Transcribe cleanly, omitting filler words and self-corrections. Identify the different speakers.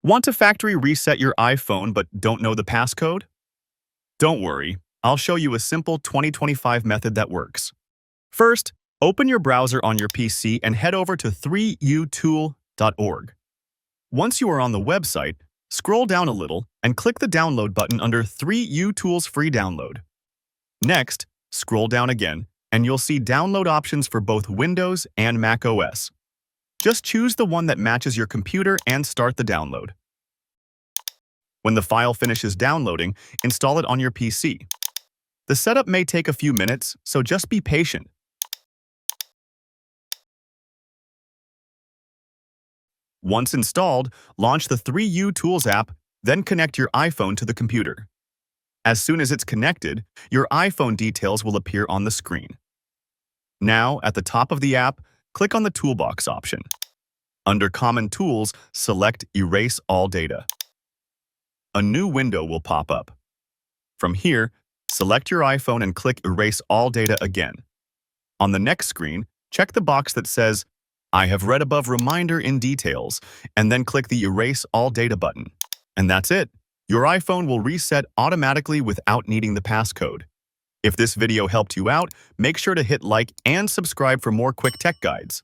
Speaker 1: Want to factory reset your iPhone but don't know the passcode? Don't worry, I'll show you a simple 2025 method that works. First, open your browser on your PC and head over to 3utool.org. Once you are on the website, scroll down a little and click the download button under 3uTools free download. Next, scroll down again and you'll see download options for both Windows and Mac OS. Just choose the one that matches your computer and start the download. When the file finishes downloading, install it on your PC. The setup may take a few minutes, so just be patient. Once installed, launch the 3uTools app, then connect your iPhone to the computer. As soon as it's connected, your iPhone details will appear on the screen. Now, at the top of the app, click on the Toolbox option. Under Common Tools, select Erase All Data. A new window will pop up. From here, select your iPhone and click Erase All Data again. On the next screen, check the box that says, I have read above reminder in details, and then click the Erase All Data button. And that's it. Your iPhone will reset automatically without needing the passcode. If this video helped you out, make sure to hit like and subscribe for more quick tech guides.